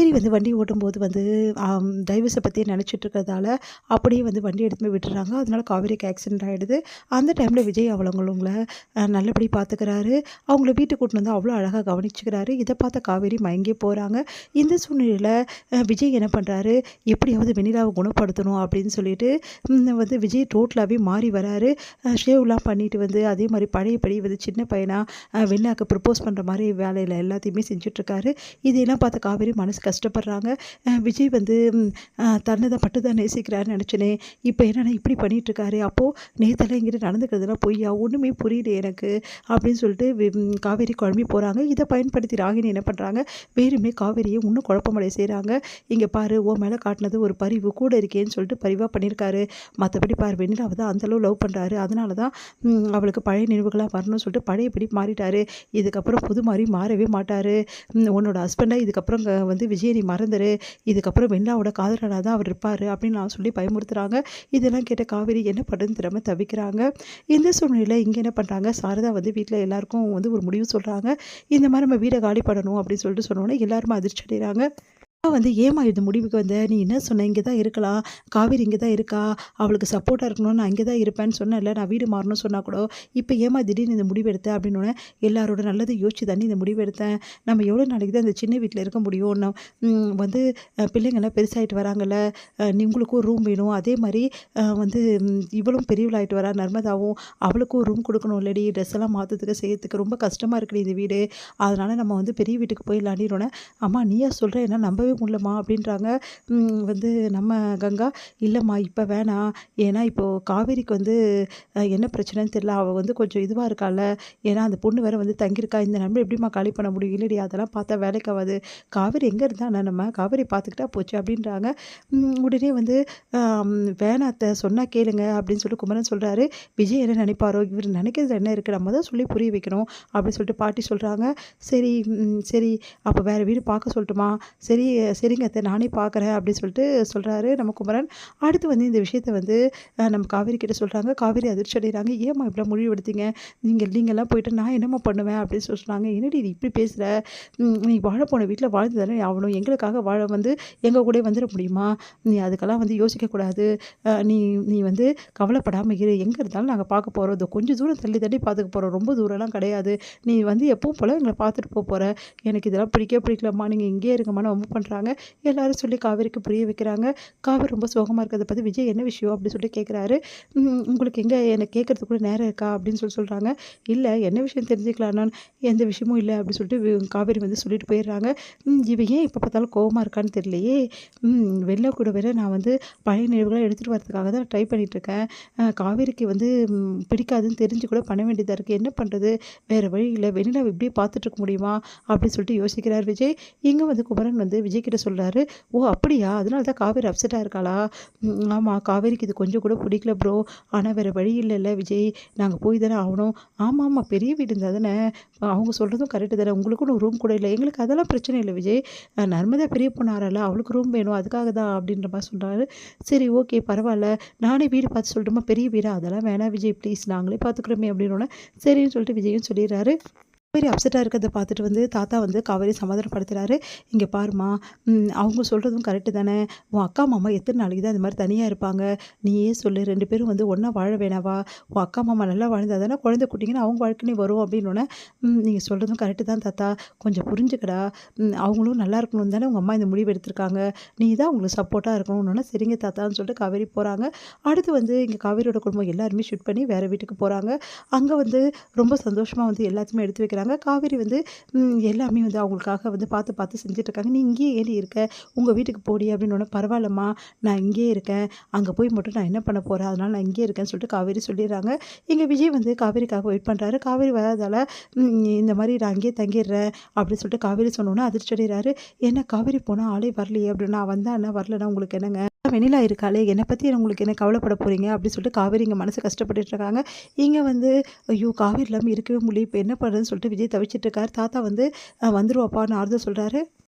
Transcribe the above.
காவேரி வந்து வண்டி ஓட்டும்போது வந்து டைவர்ஸை பற்றி நினச்சிட்டு இருக்கிறதால அப்படியே வந்து வண்டி எடுத்து போய் விட்டுறாங்க. அதனால காவேரிக்கு ஆக்சிடென்ட் ஆகிடுது. அந்த டைமில் விஜய் அவங்கள நல்லபடி பார்த்துக்கிறாரு. அவங்கள வீட்டுக்கு கூட்டின்னு வந்து அவ்வளோ அழகாக கவனிச்சுக்கிறாரு. இதை பார்த்த காவேரி மயங்கி போகிறாங்க. இந்த சூழ்நிலையில் விஜய் என்ன பண்ணுறாரு, எப்படியாவது வெண்ணிலாவை குணப்படுத்தணும் அப்படின்னு சொல்லிட்டு வந்து விஜய் டோட்டலாகவே மாறி வராரு. ஷேவ்லாம் பண்ணிட்டு வந்து அதே மாதிரி பழையபடி வந்து சின்ன பையனாக வெண்ணிலாவுக்கு ப்ரப்போஸ் பண்ணுற மாதிரி வேலையில் எல்லாத்தையுமே செஞ்சுட்ருக்காரு. இதையெல்லாம் பார்த்த காவேரி மனசு கஷ்டப்படுறாங்க. விஜய் வந்து தன்னை தான் மட்டும் தான் நேசிக்கிறாருன்னு நினச்சினேன். இப்போ என்னன்னா இப்படி பண்ணிகிட்ருக்காரு. அப்போது நேத்தெல்லாம் இங்கிட்ட நடந்துக்கிறதுலாம் பொய்யா, ஒன்றுமே புரியல எனக்கு அப்படின்னு சொல்லிட்டு காவேரி குழம்பி போகிறாங்க. இதை பயன்படுத்தி ராகினி என்ன பண்ணுறாங்க, வேறுமே காவேரியை இன்னும் குழப்பமடைய செய்கிறாங்க. இங்கே பாரு, ஓ மேலே காட்டினது ஒரு பரிவு கூட இருக்கேன்னு சொல்லிட்டு பரிவாக பண்ணியிருக்காரு. மற்றபடி பாரு, வெண்ணிலாவை தான் அந்தளவு லவ் பண்ணுறாரு. அதனால தான் அவளுக்கு பழைய நினைவுகளாக வரணும்னு சொல்லிட்டு பழையபடி மாறிட்டார். இதுக்கப்புறம் புது மாதிரி மாறவே மாட்டார். உன்னோட ஹஸ்பண்டாக இதுக்கப்புறம் வந்து விஜயை நீ மறந்துரு, இதுக்கப்புறம் வெண்ணிலாவோட காதலனாக தான் அவர் இருப்பார் அப்படின்னு நான் சொல்லி பயமுறுத்துகிறாங்க. இதெல்லாம் கேட்ட காவேரி என்ன பண்ணுறதுன்னு தெரியாமல் தவிக்கிறாங்க. இந்த சூழ்நிலையில் இங்கே என்ன பண்ணுறாங்க, சாரதா வந்து வீட்டில் எல்லாருக்கும் வந்து ஒரு முடிவு சொல்கிறாங்க. இந்த மாதிரி நம்ம வீடை காலி பண்ணணும் அப்படின்னு சொல்லிட்டு சொன்னோன்னே எல்லாருமே அதிர்ச்சி அடைகிறாங்க. வந்து ஏமா இது முடிவுக்கு வந்த, நீ என்ன சொன்ன, இங்கே தான் இருக்கலாம், காவேரி இங்கே தான் இருக்கா, அவளுக்கு சப்போர்ட்டாக இருக்கணும்னு நான் இங்கே தான் இருப்பேன்னு சொன்னேன்ல, நான் வீடு மாறணும்னு சொன்னால் கூட இப்போ ஏமா திடீர்னு இந்த முடிவு எடுத்தேன் அப்படின்னோடனே எல்லாரோட நல்லது யோசிச்சு தானே இந்த முடிவு எடுத்தேன். நம்ம எவ்வளோ நாளைக்கு தான் இந்த சின்ன வீட்டில் இருக்க முடியும், வந்து பிள்ளைங்கள்லாம் பெருசாகிட்டு வராங்கல்ல, உங்களுக்கும் ரூம் வேணும், அதே மாதிரி வந்து இவளும் பெரியவளாகிட்டு வரா நர்மதாவும், அவளுக்கும் ரூம் கொடுக்கணும் இல்லடி, ட்ரெஸ் எல்லாம் மாற்றத்துக்கு செய்யறதுக்கு ரொம்ப கஷ்டமாக இருக்குது இந்த வீடு, அதனால் நம்ம வந்து பெரிய வீட்டுக்கு போயிடலான்னு. அம்மா நீயா சொல்கிற, என்ன நம்பவே முடியலம்மா அப்படின்றாங்க. வந்து நம்ம கங்கா, இல்லைம்மா இப்போ வேணாம், ஏன்னா இப்போது காவேரிக்கு வந்து என்ன பிரச்சனைன்னு தெரியல, அவள் வந்து கொஞ்சம் இதுவாக இருக்காள், ஏன்னா அந்த பொண்ணு வேறு வந்து தங்கியிருக்கா, இந்த நம்பர் எப்படிம்மா காலி பண்ண முடியும், இல்லடி அதெல்லாம் பார்த்தா வேலைக்கு ஆகாது, காவேரி எங்கே இருந்தால் நம்ம காவேரி பார்த்துக்கிட்டா போச்சு அப்படின்றாங்க. உடனே வந்து வேணாத்த சொன்னால் கேளுங்க அப்படின்னு சொல்லிட்டு குமரன் சொல்கிறாரு. விஜய் என்ன நினைப்பாரோ, இவர் நினைக்கிறது என்ன இருக்குது, நம்ம தான் சொல்லி புரிய வைக்கணும் அப்படின்னு சொல்லிட்டு பாட்டி சொல்கிறாங்க. சரி சரி, அப்போ வேறு வீடு பார்க்க சொல்லட்டுமா, சரிங்க அத்தை நானே பார்க்குறேன் அப்படின்னு சொல்லிட்டு சொல்கிறாரு நம்ம குமரன். அடுத்து வந்து இந்த விஷயத்தை வந்து நம்ம காவேரி கிட்ட சொல்கிறாங்க. காவேரி அதிர்ச்சி அடைகிறாங்க. ஏம்மா இவ்வளோ முடிவு எடுத்தீங்க, நீங்கள்லாம் போயிட்டு நான் என்னம்மா பண்ணுவேன் அப்படின்னு சொல்கிறாங்க. என்னடி நீ இப்படி பேசுகிற, நீ வாழ போன வீட்டில் வாழ்ந்து தானே ஆகணும், எங்களுக்காக வாழ வந்து எங்கள் கூட வந்துட முடியுமா, நீ அதுக்கெல்லாம் வந்து யோசிக்கக்கூடாது, நீ நீ வந்து கவலைப்படாமல் இரு, எங்கே இருந்தாலும் நாங்கள் பார்க்க போகிறோம், இதோ கொஞ்சம் தூரம் தள்ளி தள்ளி பார்த்துக்க போகிறோம், ரொம்ப தூரம்லாம் கிடையாது, நீ வந்து எப்பவும் போல் எங்களை பார்த்துட்டு போகிற, எனக்கு இதெல்லாம் பிடிக்கலம்மா, நீங்கள் இங்கேயே இருக்கமான்னு ரொம்ப பண்ணுறாங்க. எல்லாரும் சொல்லி காவேரிக்கு புரிய வைக்கிறாங்க. காவேரி ரொம்ப சோகமாக இருக்கிறத பார்த்து விஜய் என்ன விஷயம் அப்படின்னு சொல்லிட்டு கேட்குறாரு. உங்களுக்கு எங்கே எனக்கு கேட்குறதுக்கு கூட நேரம் இருக்கா அப்படின்னு சொல்கிறாங்க. இல்லை என்ன விஷயம் தெரிஞ்சுக்கலான்னு, எந்த விஷயமும் இல்லை அப்படின்னு சொல்லிட்டு காவேரி வந்து சொல்லிட்டு போயிடுறாங்க. இவ ஏன் இப்போ பார்த்தாலும் கோவமாக இருக்கான்னு தெரியலையே, வெளில கூட வேற நான் வந்து பழைய நினைவுகளை எடுத்துகிட்டு வரதுக்காக தான் ட்ரை பண்ணிகிட்ருக்கேன், காவேரிக்கு வந்து பிடிக்காதுன்னு தெரிஞ்சு கூட பண்ண வேண்டியதாக இருக்குது, என்ன பண்ணுறது, வேறு வழி இல்லை, வெண்ணிலாவை இப்படியே பார்த்துட்ருக்க முடியுமா அப்படின்னு சொல்லிட்டு யோசிக்கிறார் விஜய். இங்கே வந்து குமரன் வந்து விஜய் கிட்ட சொல்கிறாரு. ஓ அப்படியா, அதனால தான் காவேரி அப்செட்டாக இருக்காளா, ஆமாம் காவேரிக்கு இது கொஞ்சம் கூட பிடிக்கல ப்ரோ, ஆனால் வேறு வழி இல்லைல்ல விஜய், நாங்கள் போய் தானே ஆகணும், ஆமாம் பெரிய வீடு இருந்தால் தானே, அவங்க சொல்கிறதும் கரெக்டு தானே, உங்களுக்கும் ரூம் கூட இல்லை, எங்களுக்கு அதெல்லாம் பிரச்சனை இல்லை விஜய், நர்மதா பெரிய பொண்ணு ஆறால அவளுக்கு ரூம் வேணும் அதுக்காக தான் அப்படின்ற மாதிரி சொல்கிறாரு. சரி ஓகே பரவாயில்ல, நானே வீடு பார்த்து சொல்லட்டுமா, பெரிய வீடா, அதெல்லாம் வேணாம் விஜய் ப்ளீஸ், நாங்களே பார்த்துக்குறோமே அப்படின்னோடனே சரின்னு சொல்லிட்டு விஜயும் சொல்லிடுறாரு. காவேரி அப்செட்டாக இருக்கிறத பார்த்துட்டு வந்து தாத்தா வந்து காவேரி சமாதானப்படுத்துகிறாரு. இங்கே பாருமா, அவங்க சொல்கிறதும் கரெக்டு தானே, உன் அக்கா மாமா எத்தனை நாளைக்கு தான் இந்த மாதிரி தனியாக இருப்பாங்க, நீயே சொல்லு, 2 பேரும் வந்து ஒன்றா வாழ வேணாவா, உன் அக்கா மாமா நல்லா வாழ்ந்தால் தானே குழந்தை குட்டிங்கன்னா அவங்க வாழ்க்கையே வரும் அப்படின்னோடனே, நீங்கள் சொல்கிறதும் கரெக்டு தான் தாத்தா, கொஞ்சம் புரிஞ்சுக்கடா, அவங்களும் நல்லா இருக்கணும் தானே உங்கள் அம்மா இந்த முடிவு எடுத்திருக்காங்க, நீ தான் அவங்களுக்கு சப்போர்ட்டாக இருக்கணும்னு சரிங்க தாத்தான்னு சொல்லிட்டு காவேரி போகிறாங்க. அடுத்து வந்து இங்கே காவேரியோட குடும்பம் எல்லாருமே ஷிஃப்ட் பண்ணி வேறு வீட்டுக்கு போகிறாங்க. அங்கே வந்து ரொம்ப சந்தோஷமாக வந்து எல்லாத்தையுமே எடுத்து வைக்கிறாங்க. காவேரி வந்து எல்லாமே வந்து அவங்களுக்காக வந்து பார்த்து பார்த்து செஞ்சிட்ருக்காங்க. நீ இங்கேயே ஏறி இருக்க, உங்கள் வீட்டுக்கு போடி அப்படின்னோடனே, பரவாயில்லம்மா நான் இங்கேயே இருக்கேன், அங்கே போய் மட்டும் நான் என்ன பண்ண போகிறேன், அதனால் நான் இங்கேயே இருக்கேன்னு சொல்லிட்டு காவேரி சொல்லிடுறாங்க. இங்கே விஜய் வந்து காவேரிக்காக வெயிட் பண்ணுறாரு. காவேரி வராதால் இந்த மாதிரி நான் அங்கேயே தங்கிடுறேன் அப்படின்னு சொல்லிட்டு காவேரி சொன்னோன்னே அதிர்ச்சி அடைகிறாரு. என்ன காவேரி போனால் ஆளே வரலையே அப்படின்னு, நான் வந்தேன் என்ன வரலன்னா உங்களுக்கு என்னங்க, வெண்ணிலா இருக்காளே, என்னை பற்றி உங்களுக்கு என்ன கவலைப்பட போகிறீங்க அப்படின்னு சொல்லிட்டு காவேரி இங்கே மனசு கஷ்டப்பட்டுட்டு இருக்காங்க. இங்கே வந்து ஐயோ காவேரி இல்லாமல் இருக்கவே முடியல, இப்போ என்ன பண்ணுறதுன்னு சொல்லிட்டு விஜய் தவிச்சிட்டு இருக்காரு. தாத்தா வந்து வந்துருவாப்பான்னு ஆறுதல் சொல்கிறாரு.